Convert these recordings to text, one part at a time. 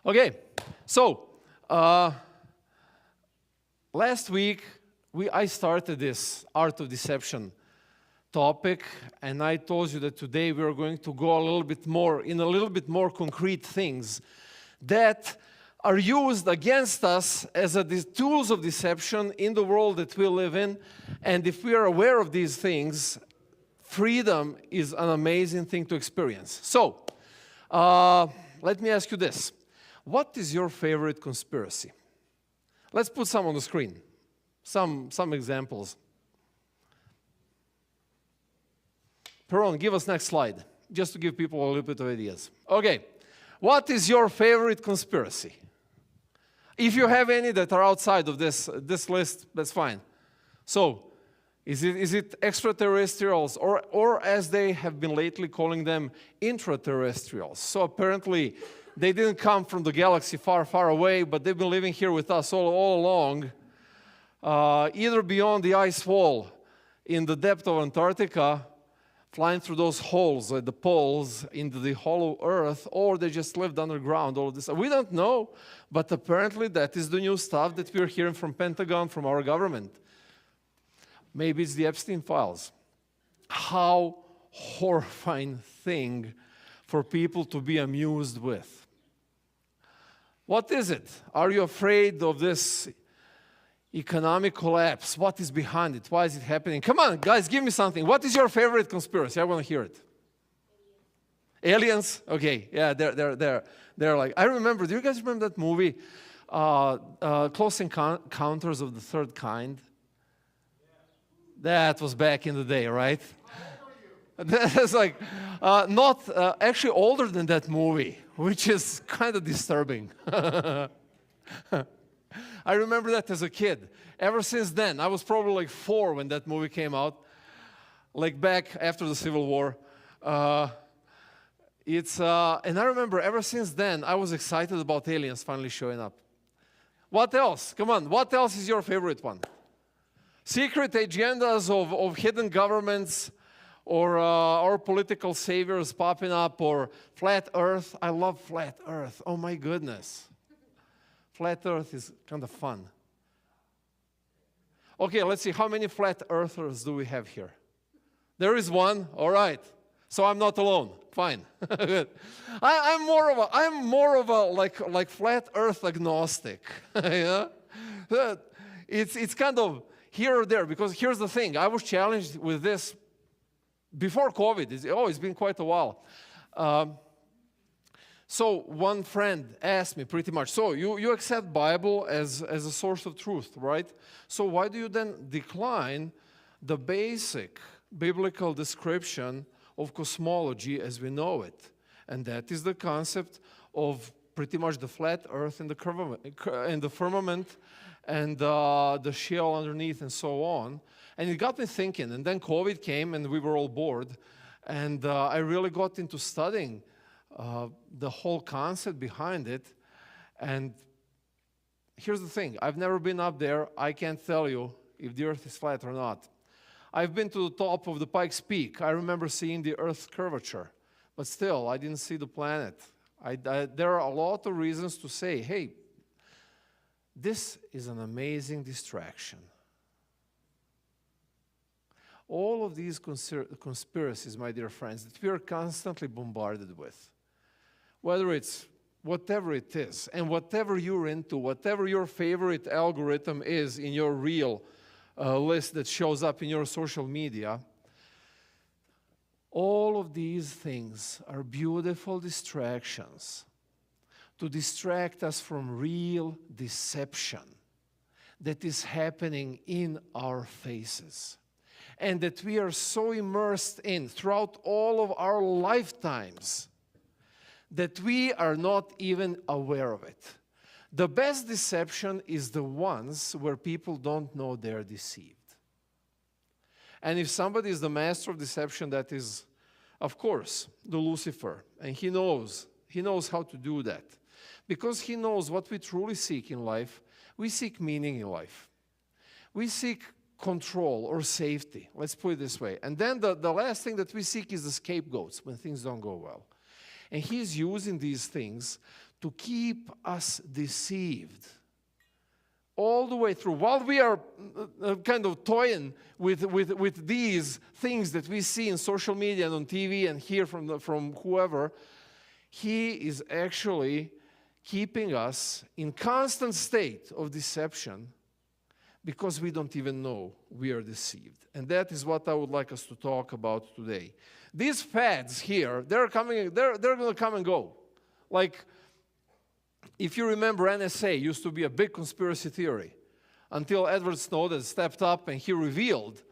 Okay, so last week I started this art of deception topic, and I told you that today we are going to go a little bit more concrete things that are used against us as these tools of deception in the world that we live in. And if we are aware of these things, freedom is an amazing thing to experience. So, let me ask you this. What is your favorite conspiracy? Let's put some on the screen. Some examples. Peron, give us next slide, just to give people a little bit of ideas. Okay, what is your favorite conspiracy? If you have any that are outside of this list, that's fine. So, is it extraterrestrials, or as they have been lately calling them, intraterrestrials? So apparently, they didn't come from the galaxy far, far away, but they've been living here with us all along, either beyond the ice wall in the depth of Antarctica, flying through those holes at the poles into the hollow earth, or they just lived underground, all of this. We don't know, but apparently that is the new stuff that we're hearing from Pentagon, from our government. Maybe it's the Epstein files. How horrifying thing for people to be amused with. What is it? Are you afraid of this economic collapse? What is behind it? Why is it happening? Come on, guys, give me something. What is your favorite conspiracy? I want to hear it. Aliens? Okay, yeah, they're like, I remember, do you guys remember that movie, Close Encounters of the Third Kind? That was back in the day, right? That's like, not actually older than that movie, which is kind of disturbing. I remember that as a kid. Ever since then, I was probably like 4 when that movie came out, like back after the Civil War. And I remember ever since then, I was excited about aliens finally showing up. What else? Come on, what else is your favorite one? Secret agendas of hidden governments, or political saviors popping up, or flat earth. I love flat earth. Oh my goodness. Flat earth is kind of fun. Okay, let's see. How many flat earthers do we have here? There is one. All right. So I'm not alone. Fine. Good. I'm more of a like flat earth agnostic. Yeah? It's kind of here or there, because here's the thing. I was challenged with this before COVID. It's been quite a while. So one friend asked me pretty much, so you accept Bible as a source of truth, right? So why do you then decline the basic biblical description of cosmology as we know it? And that is the concept of pretty much the flat earth and the firmament and the shell underneath and so on. And it got me thinking, and then COVID came and we were all bored, and I really got into studying the whole concept behind it. And here's the thing, I've never been up there. I can't tell you if the earth is flat or not. I've been to the top of the Pikes Peak. I remember seeing the earth's curvature, but still, I didn't see the planet. There are a lot of reasons to say, hey, this is an amazing distraction. All of these conspiracies, my dear friends, that we are constantly bombarded with, whether it's whatever it is, and whatever you're into, whatever your favorite algorithm is in your reel list that shows up in your social media, all of these things are beautiful distractions to distract us from real deception that is happening in our faces, and that we are so immersed in throughout all of our lifetimes that we are not even aware of it. The best deception is the ones where people don't know they're deceived. And if somebody is the master of deception, that is, of course, the Lucifer. And he knows how to do that. Because he knows what we truly seek in life. We seek meaning in life. We seek control or safety. Let's put it this way. And then the last thing that we seek is the scapegoats when things don't go well. And he's using these things to keep us deceived all the way through. While we are kind of toying with these things that we see in social media and on TV and hear from whoever, he is actually keeping us in constant state of deception because we don't even know we are deceived. And that is what I would like us to talk about today. These fads here, they're going to come and go. Like, if you remember, NSA used to be a big conspiracy theory until Edward Snowden stepped up and he revealed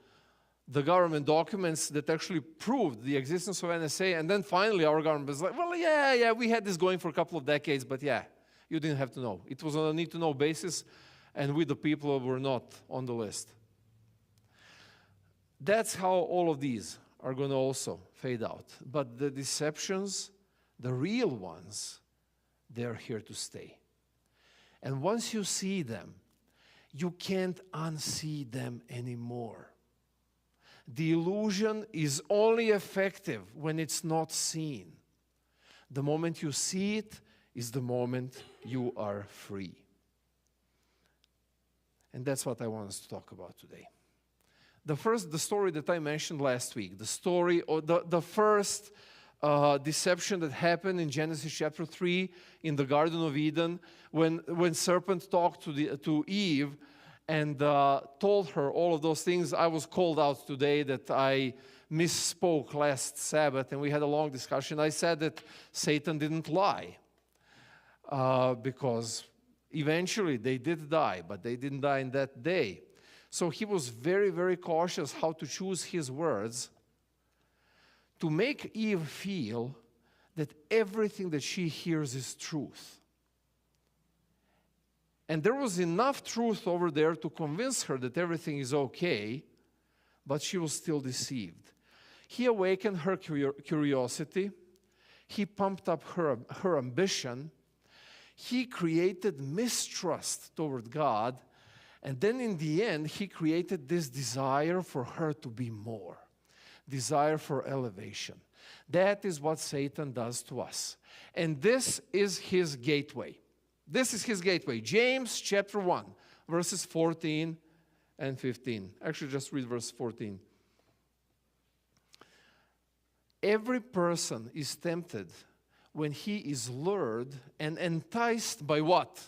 the government documents that actually proved the existence of NSA. And then finally our government was like, well, yeah, we had this going for a couple of decades, but yeah, you didn't have to know. It was on a need-to-know basis, and we, the people, were not on the list. That's how all of these are going to also fade out. But the deceptions, the real ones, they're here to stay. And once you see them, you can't unsee them anymore. The illusion is only effective when it's not seen. The moment you see it is the moment you are free. And that's what I want us to talk about today. The story that I mentioned last week, the story, or the first deception that happened in Genesis chapter 3 in the Garden of Eden, when serpent talked to Eve and told her all of those things. I was called out today that I misspoke last Sabbath, and we had a long discussion. I said that Satan didn't lie because eventually they did die, but they didn't die in that day. So he was very, very cautious how to choose his words to make Eve feel that everything that she hears is truth. And there was enough truth over there to convince her that everything is okay, but she was still deceived. He awakened her curiosity. He pumped up her ambition. He created mistrust toward God. And then in the end, he created this desire for her to be more. Desire for elevation. That is what Satan does to us. And this is his gateway. This is his gateway. James chapter 1, verses 14 and 15. Actually, just read verse 14. Every person is tempted when he is lured and enticed by what?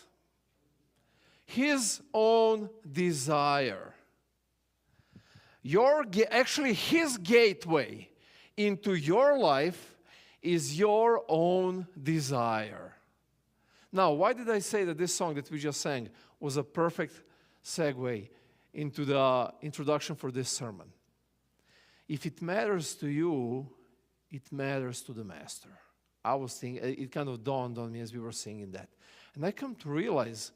His own desire. Actually, his gateway into your life is your own desire. Now, why did I say that this song that we just sang was a perfect segue into the introduction for this sermon? If it matters to you, it matters to the Master. I was thinking, it kind of dawned on me as we were singing that. And I come to realize,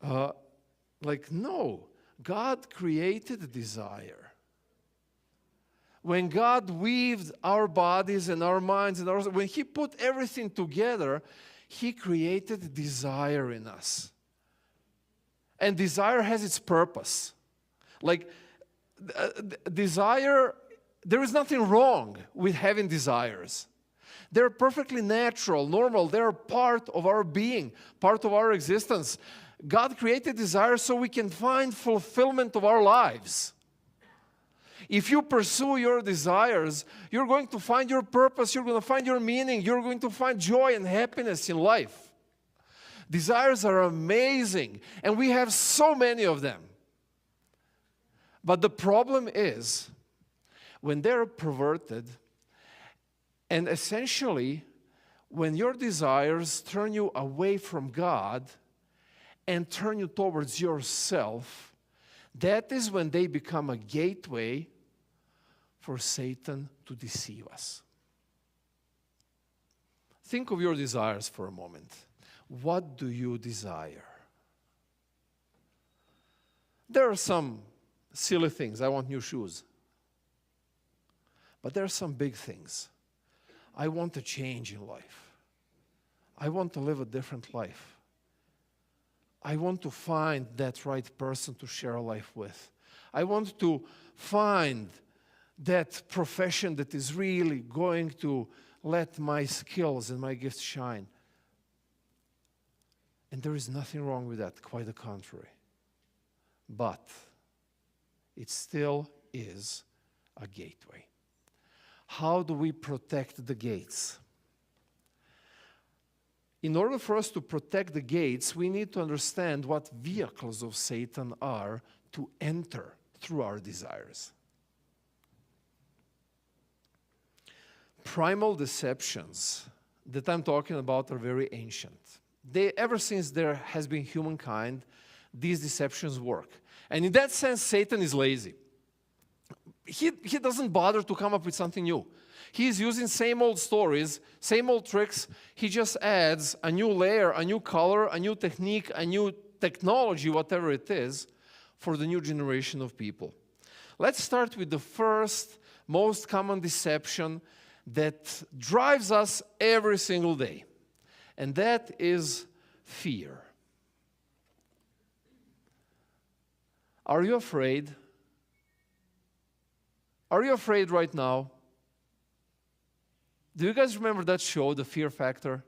no, God created desire. When God weaved our bodies and our minds, and when He put everything together, He created desire in us. And desire has its purpose. Desire, there is nothing wrong with having desires. They're perfectly natural, normal. They're part of our being, part of our existence. God created desire so we can find fulfillment of our lives. If you pursue your desires, you're going to find your purpose, you're going to find your meaning, you're going to find joy and happiness in life. Desires are amazing, and we have so many of them. But the problem is when they're perverted, and essentially when your desires turn you away from God and turn you towards yourself, that is when they become a gateway for Satan to deceive us. Think of your desires for a moment. What do you desire? There are some silly things. I want new shoes. But there are some big things. I want a change in life. I want to live a different life. I want to find that right person to share a life with. I want to find that profession that is really going to let my skills and my gifts shine. And there is nothing wrong with that, quite the contrary. But it still is a gateway. How do we protect the gates? In order for us to protect the gates, we need to understand what vehicles of Satan are to enter through our desires. Primal deceptions that I'm talking about are very ancient. Ever since there has been humankind, these deceptions work. And in that sense, Satan is lazy. He doesn't bother to come up with something new. He's using same old stories, same old tricks. He just adds a new layer, a new color, a new technique, a new technology, whatever it is, for the new generation of people. Let's start with the first, most common deception that drives us every single day. And that is fear. Are you afraid? Are you afraid right now? Do you guys remember that show, The Fear Factor?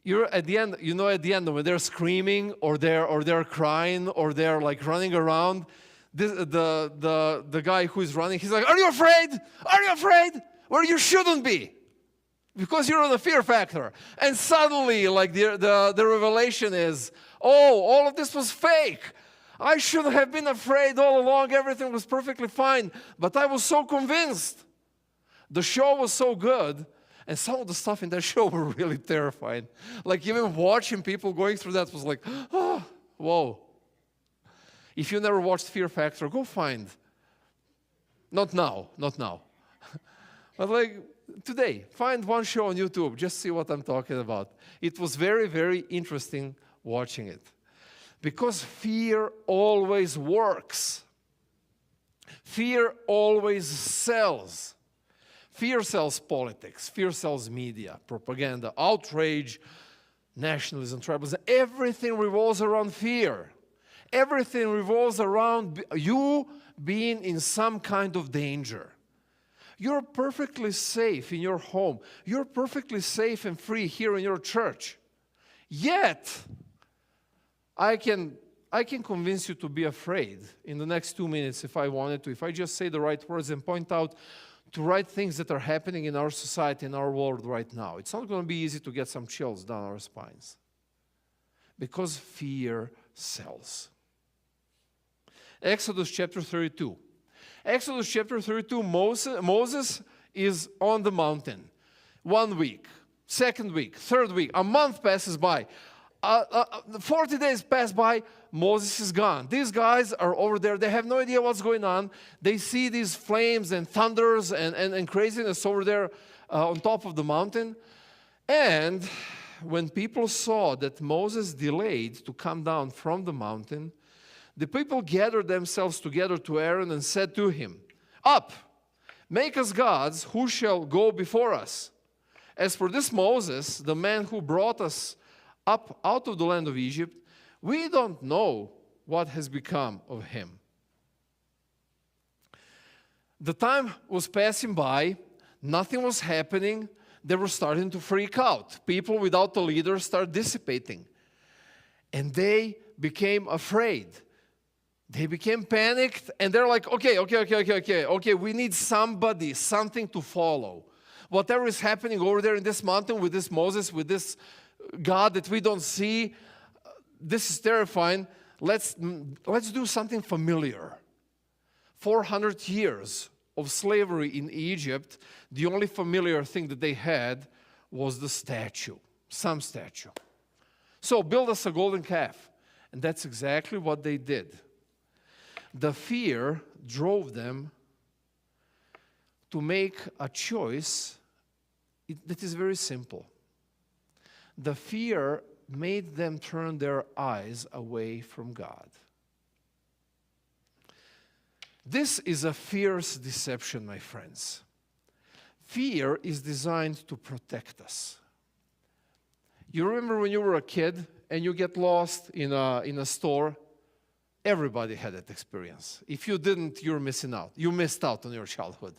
You're at the end, at the end when they're screaming or they're crying or they're like running around, the guy who is running, he's like, "Are you afraid? Are you afraid?" Well, you shouldn't be, because you're on the fear factor. And suddenly, like the revelation is, oh, all of this was fake. I should have been afraid all along. Everything was perfectly fine. But I was so convinced. The show was so good. And some of the stuff in that show were really terrifying. Like even watching people going through that was like, oh, whoa. If you never watched Fear Factor, go find. Not now. But like today, find one show on YouTube. Just see what I'm talking about. It was very, very interesting watching it. Because fear always works. Fear always sells. Fear sells politics. Fear sells media, propaganda, outrage, nationalism, tribalism. Everything revolves around fear. Everything revolves around you being in some kind of danger. You're perfectly safe in your home. You're perfectly safe and free here in your church. Yet, I can convince you to be afraid in the next 2 minutes if I wanted to. If I just say the right words and point out the right things that are happening in our society, in our world right now. It's not going to be easy to get some chills down our spines. Because fear sells. Exodus chapter 32. Exodus chapter 32, Moses is on the mountain. 1 week, 2nd week, 3rd week, a month passes by. 40 days pass by, Moses is gone. These guys are over there. They have no idea what's going on. They see these flames and thunders and craziness over there on top of the mountain. And when people saw that Moses delayed to come down from the mountain, the people gathered themselves together to Aaron and said to him, "Up, make us gods who shall go before us. As for this Moses, the man who brought us up out of the land of Egypt, we don't know what has become of him." The time was passing by, nothing was happening, they were starting to freak out. People without a leader started dissipating. And they became afraid. They became panicked, and they're like, okay, we need somebody, something to follow. Whatever is happening over there in this mountain with this Moses, with this God that we don't see, this is terrifying. Let's do something familiar. 400 years of slavery in Egypt, the only familiar thing that they had was the statue, some statue. So build us a golden calf. And that's exactly what they did. The fear drove them to make a choice that is very simple. The fear made them turn their eyes away from God. This is a fierce deception, my friends. Fear is designed to protect us. You remember when you were a kid and you get lost in a store? Everybody had that experience. If you didn't, you're missing out. You missed out on your childhood.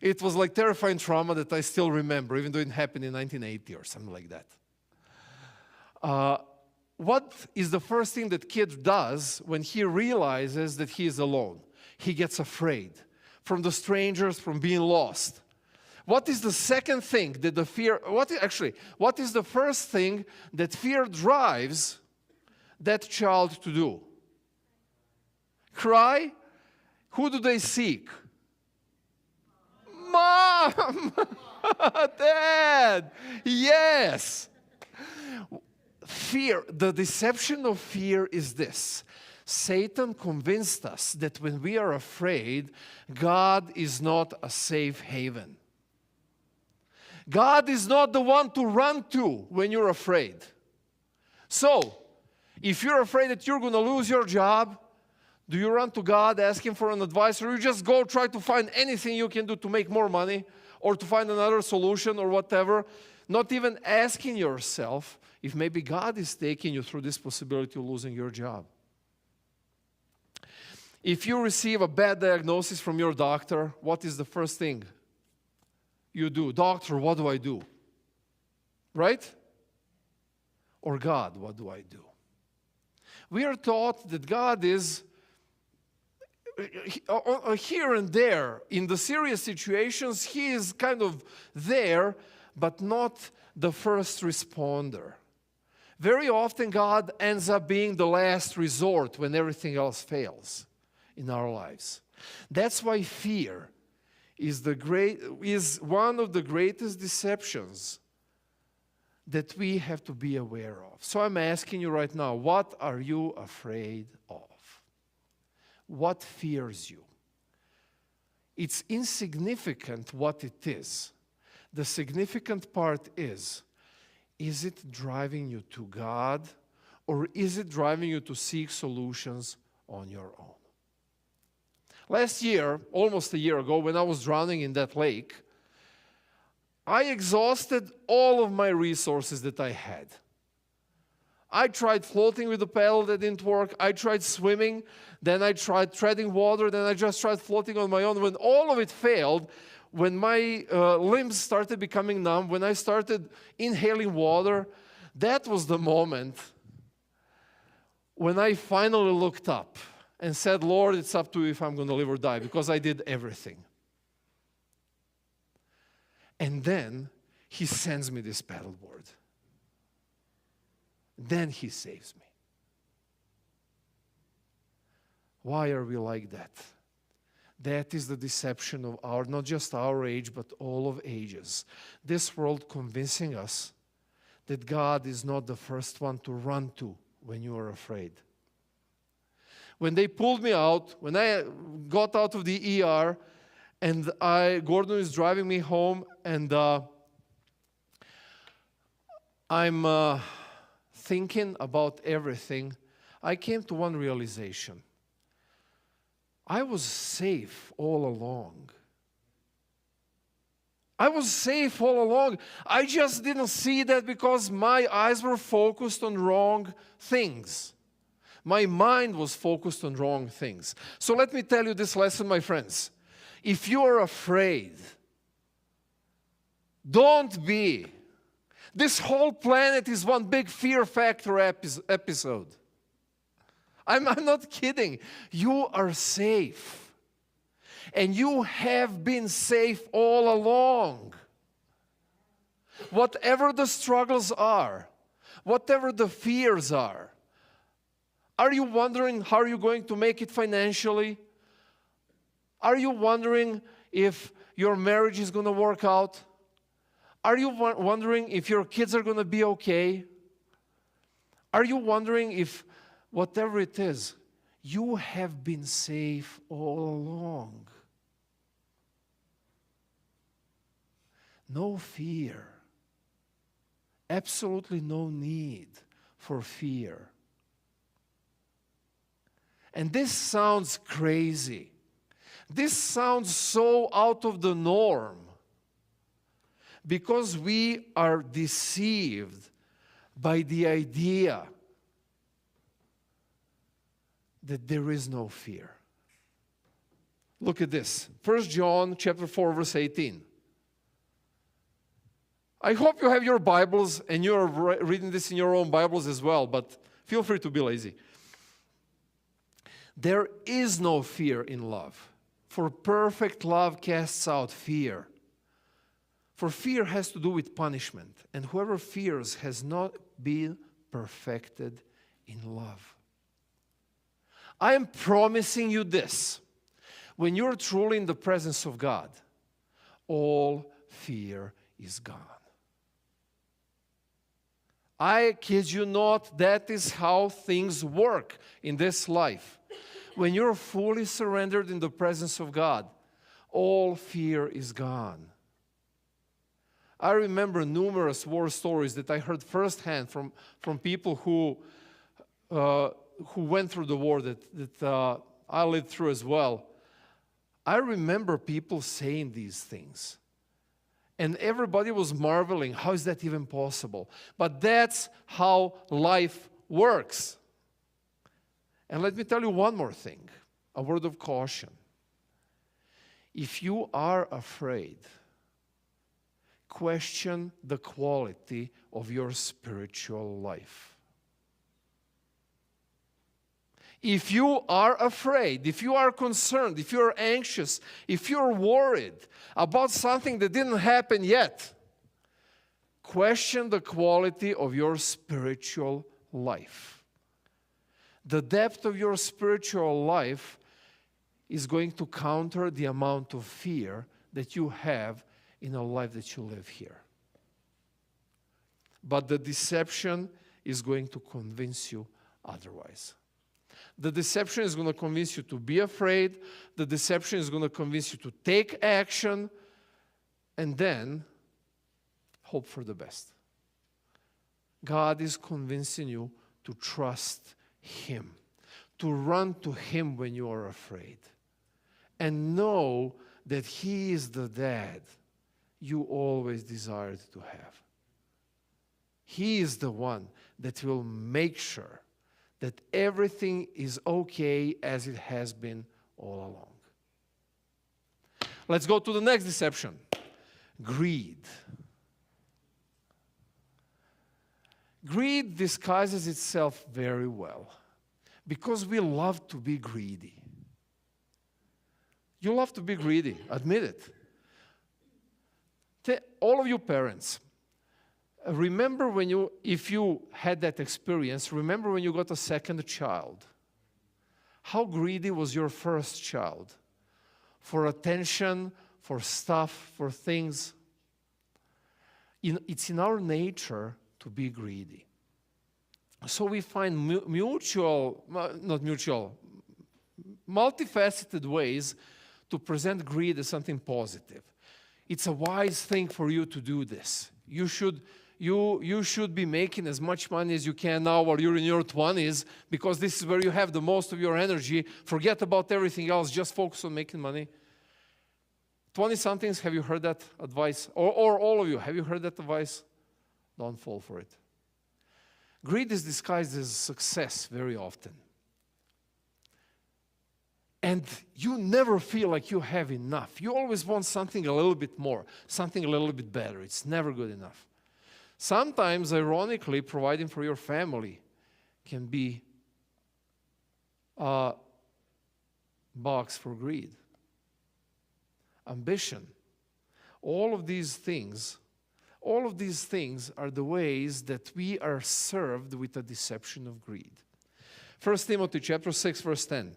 It was like terrifying trauma that I still remember, even though it happened in 1980 or something like that. What is the first thing that kid does when he realizes that he is alone? He gets afraid from the strangers, from being lost. What is the second thing that the fear, what is the first thing that fear drives that child to do? Cry? Who do they seek? Mom! Dad! Yes! Fear, the deception of fear is this. Satan convinced us that when we are afraid, God is not a safe haven. God is not the one to run to when you're afraid. So, if you're afraid that you're going to lose your job, do you run to God, ask Him for an advice, or you just go try to find anything you can do to make more money, or to find another solution, or whatever, not even asking yourself if maybe God is taking you through this possibility of losing your job? If you receive a bad diagnosis from your doctor, what is the first thing you do? Doctor, what do I do? Right? Or God, what do I do? We are taught that God is here and there. In the serious situations, He is kind of there, but not the first responder. Very often, God ends up being the last resort when everything else fails in our lives. That's why fear is one of the greatest deceptions that we have to be aware of. So I'm asking you right now, what are you afraid of? What fears you? It's insignificant what it is. The significant part is it driving you to God, or is it driving you to seek solutions on your own? Last year, almost a year ago, when I was drowning in that lake, I exhausted all of my resources that I had. I tried floating with the paddle, that didn't work. I tried swimming, then I tried treading water, then I just tried floating on my own. When all of it failed, when my limbs started becoming numb, when I started inhaling water, that was the moment when I finally looked up and said, Lord, it's up to you if I'm going to live or die, because I did everything. And then He sends me this paddleboard. Then He saves me. Why are we like that? That is the deception of not just our age, but all of ages. This world convincing us that God is not the first one to run to when you are afraid. When they pulled me out, when I got out of the ER, and Gordon is driving me home, and I'm thinking about everything, I came to one realization. I was safe all along. I was safe all along. I just didn't see that because my eyes were focused on wrong things. My mind was focused on wrong things. So let me tell you this lesson, my friends. If you are afraid, don't be. This whole planet is one big fear factor episode. I'm not kidding. You are safe. And you have been safe all along. Whatever the struggles are, whatever the fears are you wondering how you're going to make it financially? Are you wondering if your marriage is going to work out? Are you wondering if your kids are going to be okay? Are you wondering if whatever it is, you have been safe all along? No fear. Absolutely no need for fear. And this sounds crazy. This sounds so out of the norm because we are deceived by the idea that there is no fear. Look at this. 1 John chapter 4, verse 18. I hope you have your Bibles and you're reading this in your own Bibles as well, but feel free to be lazy. There is no fear in love, for perfect love casts out fear. For fear has to do with punishment, and whoever fears has not been perfected in love. I am promising you this. When you're truly in the presence of God, all fear is gone. I kid you not, that is how things work in this life. When you're fully surrendered in the presence of God, all fear is gone. I remember numerous war stories that I heard firsthand from people who went through the war that I lived through as well. I remember people saying these things. And everybody was marveling, how is that even possible? But that's how life works. And let me tell you one more thing, a word of caution. If you are afraid, question the quality of your spiritual life. If you are afraid, if you are concerned, if you're anxious, if you're worried about something that didn't happen yet, question the quality of your spiritual life. The depth of your spiritual life is going to counter the amount of fear that you have in a life that you live here. But the deception is going to convince you otherwise. The deception is going to convince you to be afraid. The deception is going to convince you to take action and then hope for the best. God is convincing you to trust Him, to run to Him when you are afraid, and know that He is the dad you always desired to have. He is the one that will make sure that everything is okay as it has been all along. Let's go to the next deception. Greed. Greed disguises itself very well because we love to be greedy. You love to be greedy, admit it. All of you parents, remember when if you had that experience, remember when you got a second child. How greedy was your first child? For attention, for stuff, for things. It's in our nature to be greedy. So we find multifaceted ways to present greed as something positive. It's a wise thing for you to do this. You should be making as much money as you can now while you're in your 20s, because this is where you have the most of your energy. Forget about everything else. Just focus on making money. 20-somethings, have you heard that advice? Or all of you, have you heard that advice? Don't fall for it. Greed is disguised as success very often. And you never feel like you have enough. You always want something a little bit more, something a little bit better. It's never good enough. Sometimes, ironically, providing for your family can be a box for greed. Ambition. All of these things are the ways that we are served with a deception of greed. 1 Timothy chapter 6, verse 10.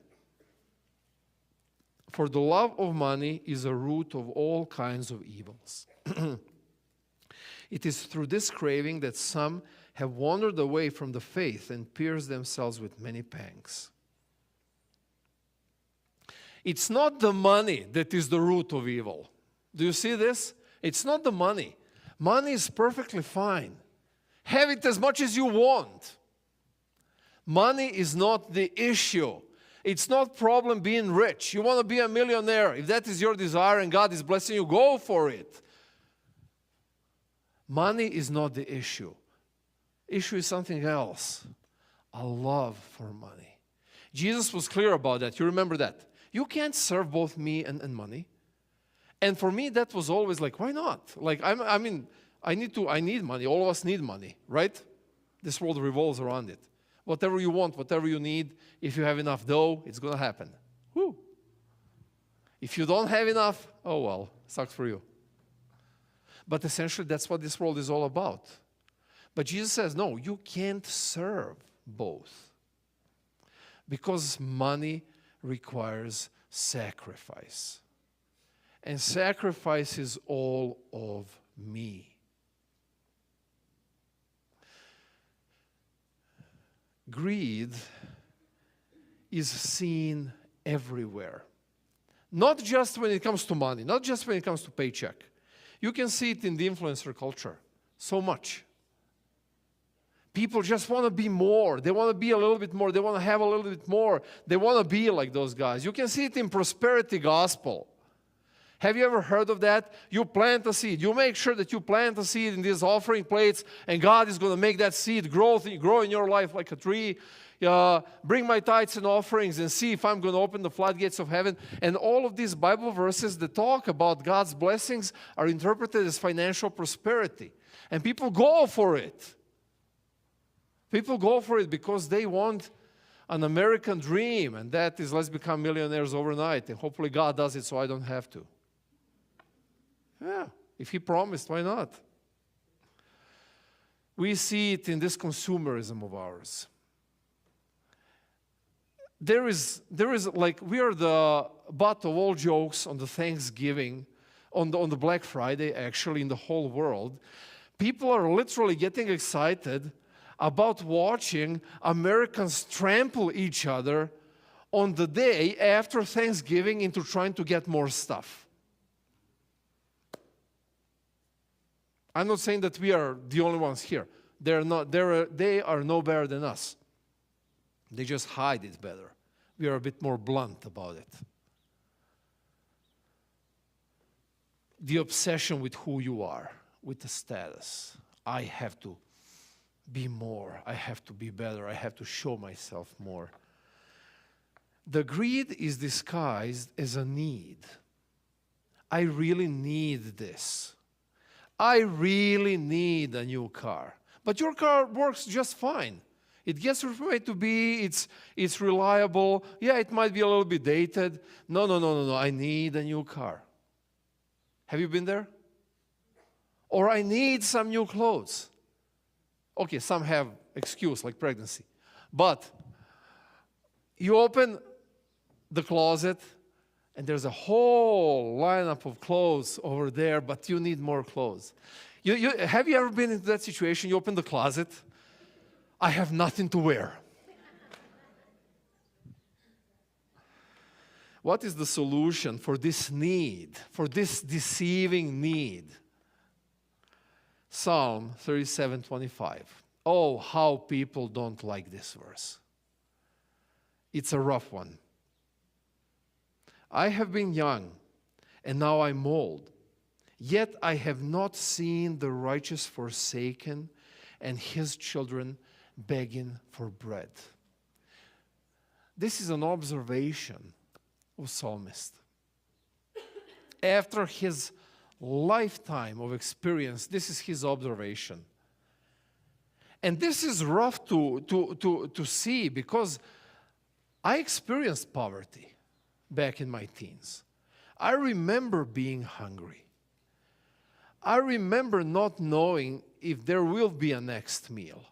For the love of money is a root of all kinds of evils. It is through this craving that some have wandered away from the faith and pierced themselves with many pangs. It's not the money that is the root of evil. Do you see this? It's not the money. Money is perfectly fine. Have it as much as you want. Money is not the issue. It's not problem being rich. You want to be a millionaire. If that is your desire and God is blessing you, go for it. Money is not the issue. Issue is something else. A love for money. Jesus was clear about that. You remember that. You can't serve both me and money. And for me, that was always like, why not? Like, I need money. All of us need money, right? This world revolves around it. Whatever you want, whatever you need, if you have enough dough, it's going to happen. Woo. If you don't have enough, oh well, sucks for you. But essentially, that's what this world is all about. But Jesus says, no, you can't serve both. Because money requires sacrifice. And sacrifice is all of me. Greed is seen everywhere. Not just when it comes to money, not just when it comes to paycheck. You can see it in the influencer culture so much. People just want to be more. They want to be a little bit more. They want to have a little bit more. They want to be like those guys. You can see it in prosperity gospel. Have you ever heard of that? You plant a seed. You make sure that you plant a seed in these offering plates, and God is going to make that seed grow in your life like a tree. Bring my tithes and offerings and see if I'm going to open the floodgates of heaven. And all of these Bible verses that talk about God's blessings are interpreted as financial prosperity. And people go for it. People go for it because they want an American dream, and that is, let's become millionaires overnight. And hopefully God does it so I don't have to. Yeah, if He promised, why not? We see it in this consumerism of ours. There is like, we are the butt of all jokes on the Thanksgiving, on the Black Friday, actually, in the whole world. People are literally getting excited about watching Americans trample each other on the day after Thanksgiving into trying to get more stuff. I'm not saying that we are the only ones here. They are no better than us. They just hide it better. We are a bit more blunt about it. The obsession with who you are, with the status. I have to be more. I have to be better. I have to show myself more. The greed is disguised as a need. I really need this. I really need a new car. But your car works just fine. It gets from A to B, it's reliable. Yeah, it might be a little bit dated. No. I need a new car. Have you been there? Or I need some new clothes. Okay, some have excuse like pregnancy. But you open the closet and there's a whole lineup of clothes over there, but you need more clothes. Have you ever been into that situation? You open the closet, I have nothing to wear. What is the solution for this need, for this deceiving need? Psalm 37:25. Oh, how people don't like this verse. It's a rough one. I have been young, and now I'm old. Yet I have not seen the righteous forsaken, and his children begging for bread. This is an observation of psalmist. After his lifetime of experience, this is his observation. And this is rough to see because I experienced poverty back in my teens. I remember being hungry. I remember not knowing if there will be a next meal.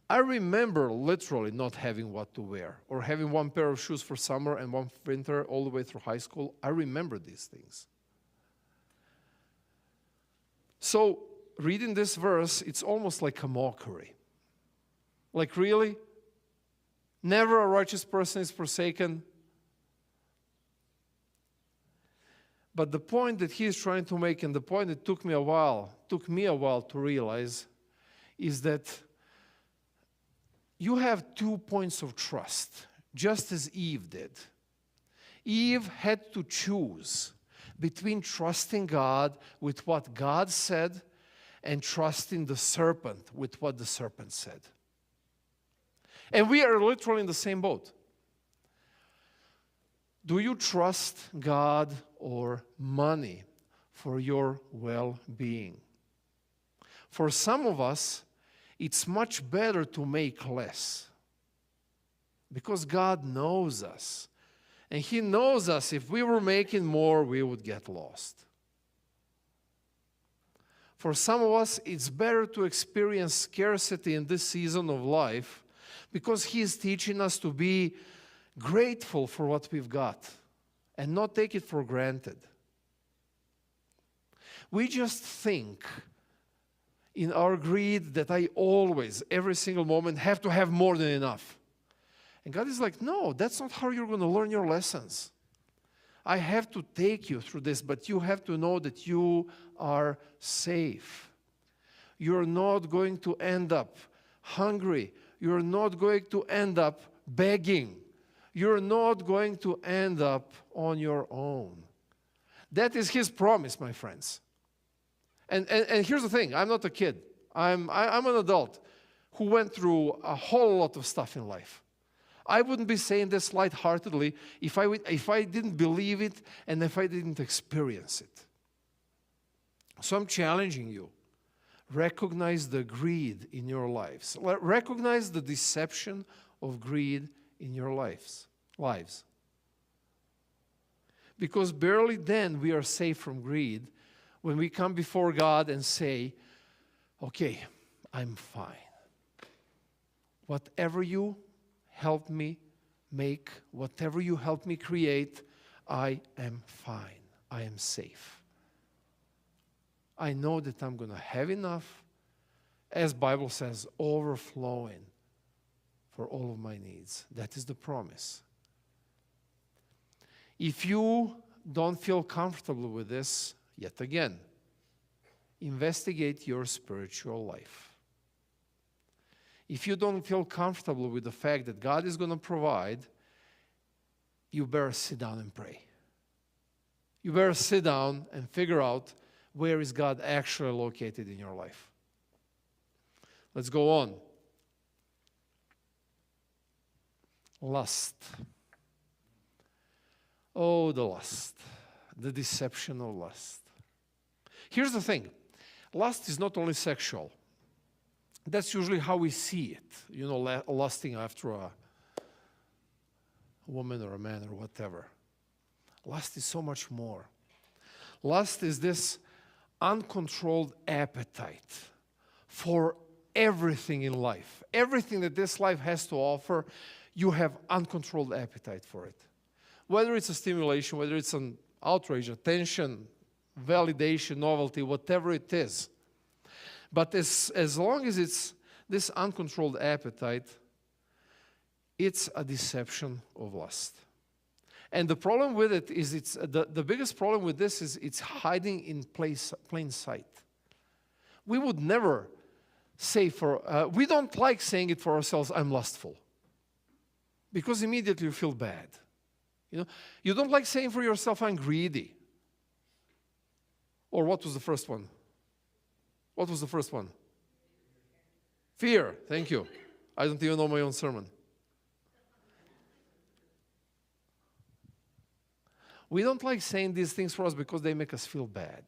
I remember literally not having what to wear or having one pair of shoes for summer and one for winter all the way through high school. I remember these things. So reading this verse, it's almost like a mockery. Like, really? Never a righteous person is forsaken. But the point that he is trying to make, and the point that took me a while to realize, is that you have 2 points of trust, just as Eve did. Eve had to choose between trusting God with what God said and trusting the serpent with what the serpent said. And we are literally in the same boat. Do you trust God or money for your well-being? For some of us, it's much better to make less because God knows us. And He knows us. If we were making more, we would get lost. For some of us, it's better to experience scarcity in this season of life because He is teaching us to be grateful for what we've got and not take it for granted. We just think in our greed that I always, every single moment, have to have more than enough. And God is like, no, that's not how you're going to learn your lessons. I have to take you through this, but you have to know that you are safe. You're not going to end up hungry. You're not going to end up begging. You're not going to end up on your own. That is His promise, my friends. And here's the thing, I'm not a kid. I'm an adult who went through a whole lot of stuff in life. I wouldn't be saying this lightheartedly if I didn't believe it and if I didn't experience it. So I'm challenging you. Recognize the greed in your lives. Recognize the deception of greed in your lives. Because barely then we are safe from greed when we come before God and say, okay, I'm fine. Whatever you help me make, whatever you help me create, I am fine. I am safe. I know that I'm going to have enough, as Bible says, overflowing for all of my needs. That is the promise. If you don't feel comfortable with this, yet again, investigate your spiritual life. If you don't feel comfortable with the fact that God is going to provide, you better sit down and pray. You better sit down and figure out where is God actually located in your life. Let's go on. Lust. Oh, the lust. The deception of lust. Here's the thing. Lust is not only sexual. That's usually how we see it. Lusting after a woman or a man or whatever. Lust is so much more. Lust is this uncontrolled appetite for everything in life. Everything that this life has to offer, you have uncontrolled appetite for it. Whether it's a stimulation, whether it's an outrage, attention, validation, novelty, whatever it is. But as long as it's this uncontrolled appetite, it's a deception of lust. And the problem with it is the biggest problem with this is it's hiding in plain sight. We would never say we don't like saying it for ourselves, I'm lustful. Because immediately you feel bad. You don't like saying for yourself, I'm greedy. Or what was the first one? What was the first one? Fear. Thank you. I don't even know my own sermon. We don't like saying these things for us because they make us feel bad.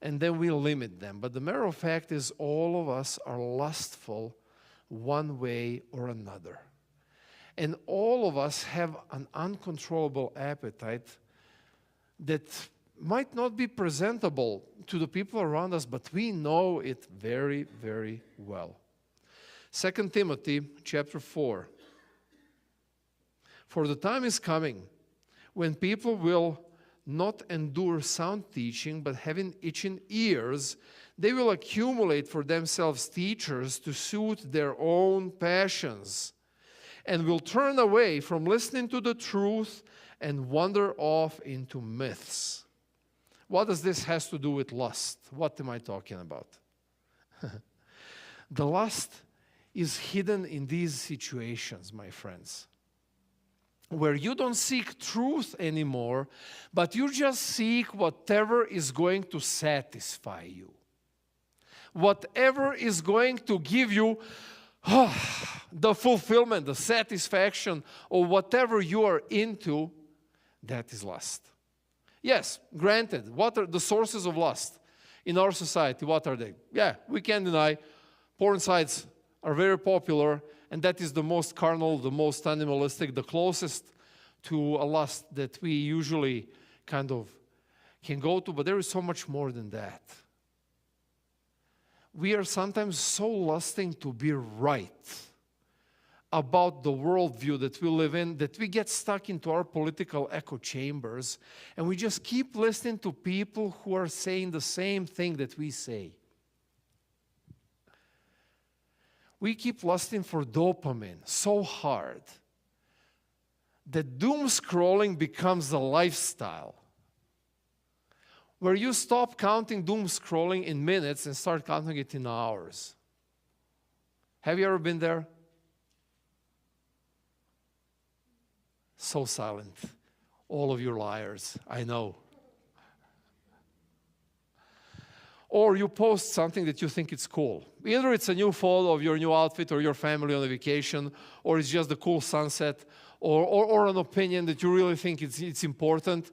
And then we limit them. But the matter of fact is all of us are lustful one way or another. And all of us have an uncontrollable appetite that might not be presentable to the people around us, but we know it very, very well. 2 Timothy chapter 4. For the time is coming when people will not endure sound teaching, but having itching ears, they will accumulate for themselves teachers to suit their own passions, and will turn away from listening to the truth and wander off into myths. What does this has to do with lust? What am I talking about? The lust is hidden in these situations, my friends, where you don't seek truth anymore, but you just seek whatever is going to satisfy you. Whatever is going to give you, the fulfillment, the satisfaction of whatever you are into, that is lust. Yes, granted, what are the sources of lust in our society? What are they? Yeah, we can't deny porn sites are very popular, and that is the most carnal, the most animalistic, the closest to a lust that we usually kind of can go to, but there is so much more than that. We are sometimes so lusting to be right about the worldview that we live in, that we get stuck into our political echo chambers, and we just keep listening to people who are saying the same thing that we say. We keep lusting for dopamine so hard that doom scrolling becomes a lifestyle, where you stop counting doom scrolling in minutes and start counting it in hours. Have you ever been there? So silent. All of you liars, I know. Or you post something that you think it's cool. Either it's a new photo of your new outfit or your family on a vacation, or it's just the cool sunset, or an opinion that you really think it's important.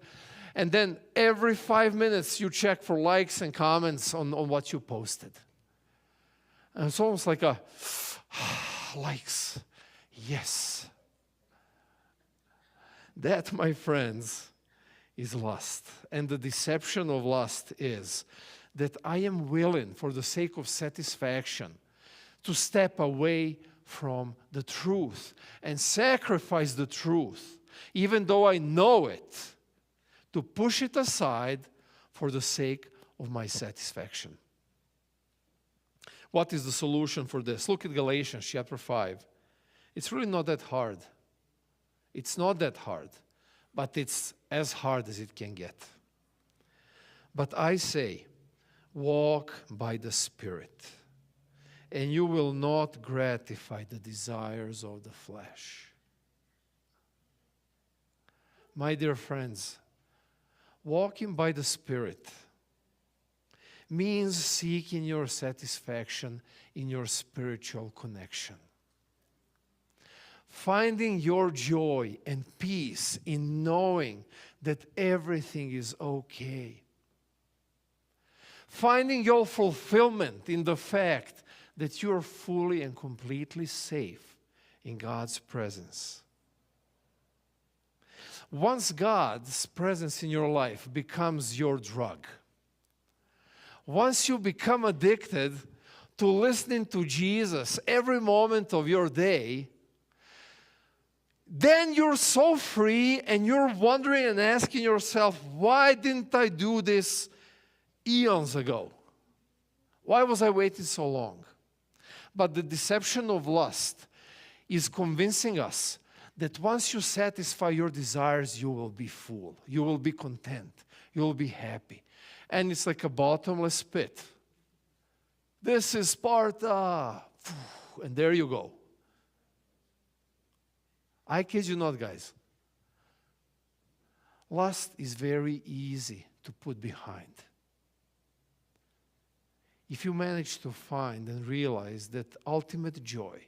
And then every 5 minutes you check for likes and comments on what you posted. And it's almost like a likes, yes. That, my friends, is lust. And the deception of lust is that I am willing, for the sake of satisfaction, to step away from the truth and sacrifice the truth, even though I know it, to push it aside for the sake of my satisfaction. What is the solution for this? Look at Galatians chapter 5. It's really not that hard. It's not that hard, but it's as hard as it can get. But I say, walk by the Spirit, and you will not gratify the desires of the flesh. My dear friends, walking by the Spirit means seeking your satisfaction in your spiritual connection. Finding your joy and peace in knowing that everything is okay. Finding your fulfillment in the fact that you are fully and completely safe in God's presence. Once God's presence in your life becomes your drug, once you become addicted to listening to Jesus every moment of your day, then you're so free and you're wondering and asking yourself, why didn't I do this eons ago? Why was I waiting so long? But the deception of lust is convincing us that once you satisfy your desires, you will be full, you will be content, you will be happy. And it's like a bottomless pit. This is Sparta. And there you go. I kid you not, guys. Lust is very easy to put behind. If you manage to find and realize that ultimate joy,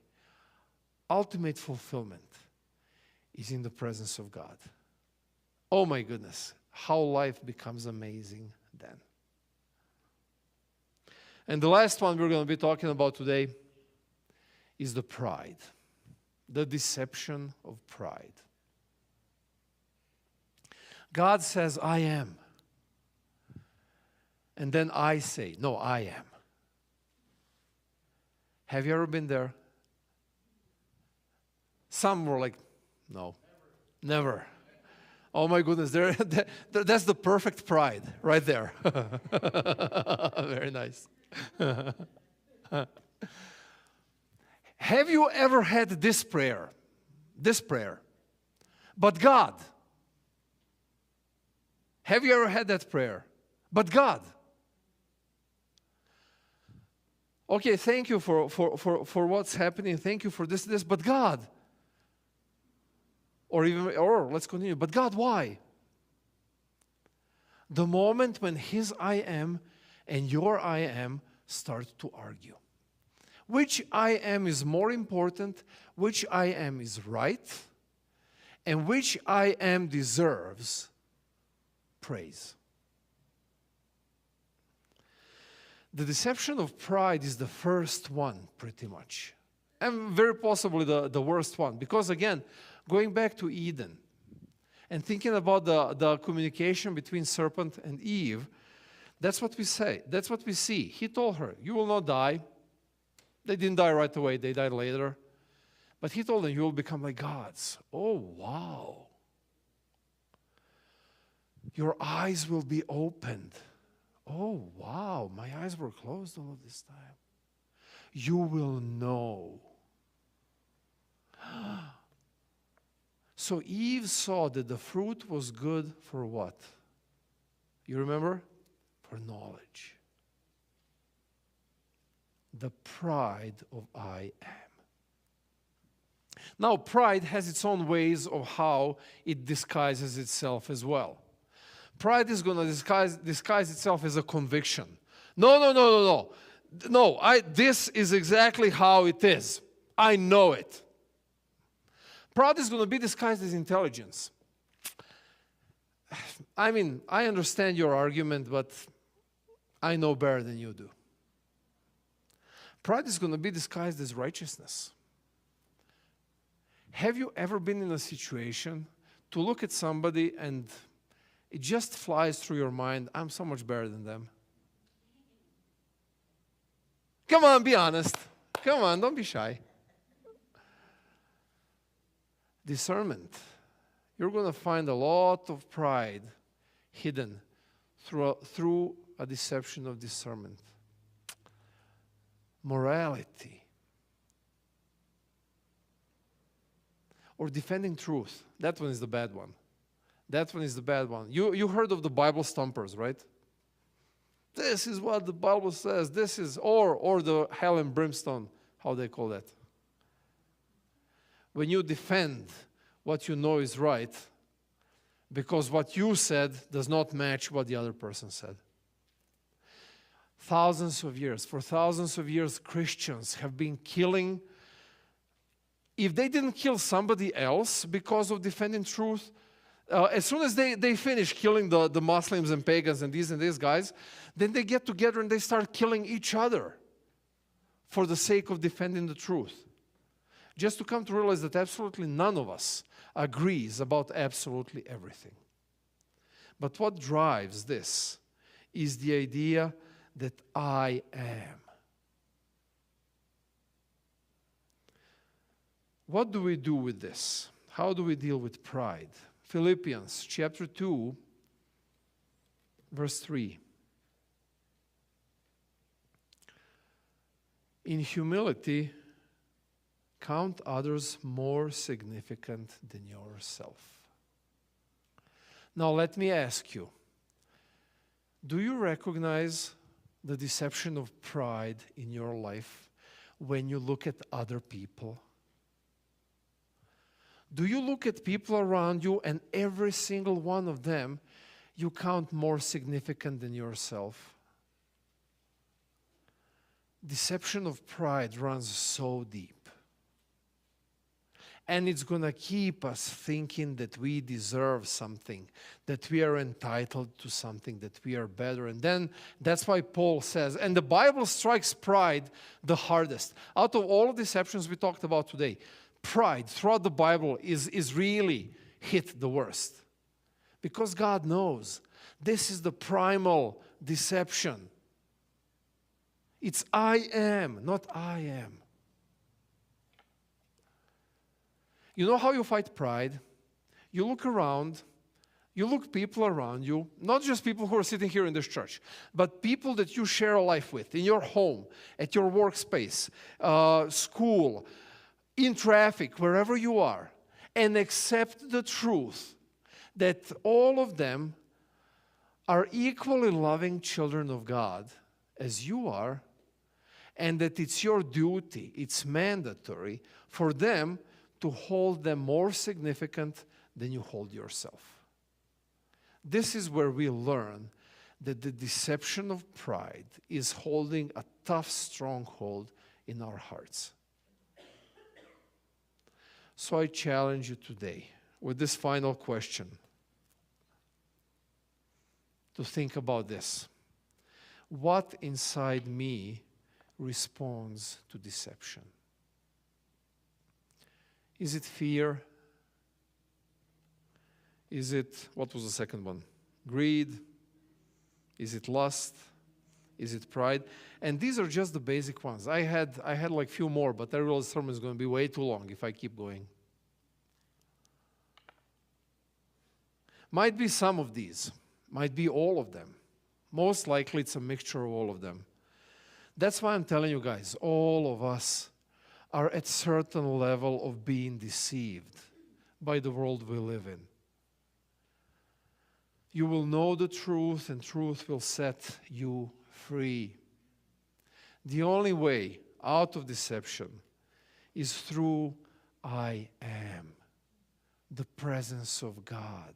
ultimate fulfillment is in the presence of God. Oh my goodness, how life becomes amazing then. And the last one we're going to be talking about today is the pride. The deception of pride. God says, I am. And then I say, no, I am. Have you ever been there? Some were like, no, never. Oh my goodness, that's the perfect pride right there. Very nice. Have you ever had this prayer? This prayer. But God. Have you ever had that prayer? But God. Okay, thank you for what's happening. Thank you for this, but God. Or let's continue. But God, why? The moment when His I am and your I am start to argue. Which I am is more important, which I am is right, and which I am deserves praise. The deception of pride is the first one, pretty much. And very possibly the worst one. Because again, going back to Eden and thinking about the communication between serpent and Eve, that's what we say. That's what we see. He told her, you will not die. They didn't die right away. They died later. But he told them, you will become like gods. Oh, wow. Your eyes will be opened. Oh, wow. My eyes were closed all of this time. You will know. So Eve saw that the fruit was good for what? You remember? For knowledge. The pride of I am. Now, pride has its own ways of how it disguises itself as well. Pride is going to disguise itself as a conviction. No. This is exactly how it is. I know it. Pride is going to be disguised as intelligence. I mean, I understand your argument, but I know better than you do. Pride is going to be disguised as righteousness. Have you ever been in a situation to look at somebody and it just flies through your mind, I'm so much better than them? Come on, be honest. Come on, don't be shy. Discernment. You're going to find a lot of pride hidden through a deception of discernment. Morality. Or defending truth. That one is the bad one. That one is the bad one. You heard of the Bible stompers, right? This is what the Bible says. This is, or the hell and brimstone, how they call that. When you defend what you know is right, because what you said does not match what the other person said. For thousands of years, Christians have been killing. If they didn't kill somebody else because of defending truth, as soon as they finish killing the Muslims and pagans and these guys, then they get together and they start killing each other for the sake of defending the truth. Just to come to realize that absolutely none of us agrees about absolutely everything. But what drives this is the idea that I am. What do we do with this? How do we deal with pride? Philippians chapter 2, verse 3. In humility, count others more significant than yourself. Now let me ask you, do you recognize the deception of pride in your life when you look at other people? Do you look at people around you and every single one of them you count more significant than yourself? Deception of pride runs so deep. And it's going to keep us thinking that we deserve something, that we are entitled to something, that we are better. And then that's why Paul says, and the Bible strikes pride the hardest. Out of all the deceptions we talked about today, pride throughout the Bible is really hit the worst. Because God knows this is the primal deception. It's I am, not I am. You know how you fight pride? You look around, you look people around you, not just people who are sitting here in this church, but people that you share a life with, in your home, at your workspace, school, in traffic, wherever you are, and accept the truth that all of them are equally loving children of God as you are, and that it's your duty, it's mandatory for them to hold them more significant than you hold yourself. This is where we learn that the deception of pride is holding a tough stronghold in our hearts. So I challenge you today with this final question to think about this. What inside me responds to deception? Is it fear? Is it, what was the second one? Greed? Is it lust? Is it pride? And these are just the basic ones. I had like few more, but I realized the sermon is going to be way too long if I keep going. Might be some of these. Might be all of them. Most likely it's a mixture of all of them. That's why I'm telling you guys, all of us are at certain level of being deceived by the world we live in. You will know the truth, and truth will set you free. The only way out of deception is through I am, the presence of God.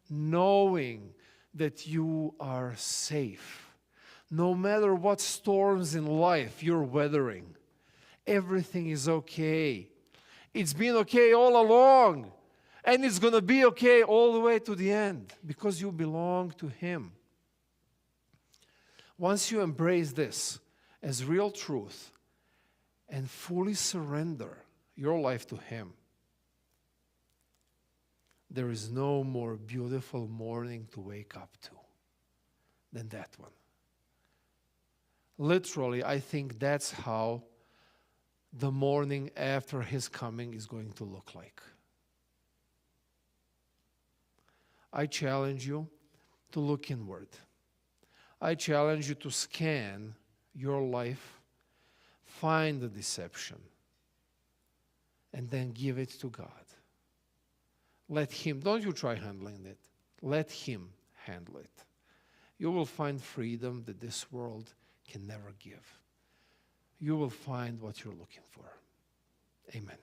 Knowing that you are safe. No matter what storms in life you're weathering, everything is okay. It's been okay all along. And it's going to be okay all the way to the end because you belong to Him. Once you embrace this as real truth and fully surrender your life to Him, there is no more beautiful morning to wake up to than that one. Literally, I think that's how the morning after His coming is going to look like. I challenge you to look inward. I challenge you to scan your life, find the deception, and then give it to God. Let Him, don't you try handling it. Let Him handle it. You will find freedom that this world can never give. You will find what you're looking for. Amen.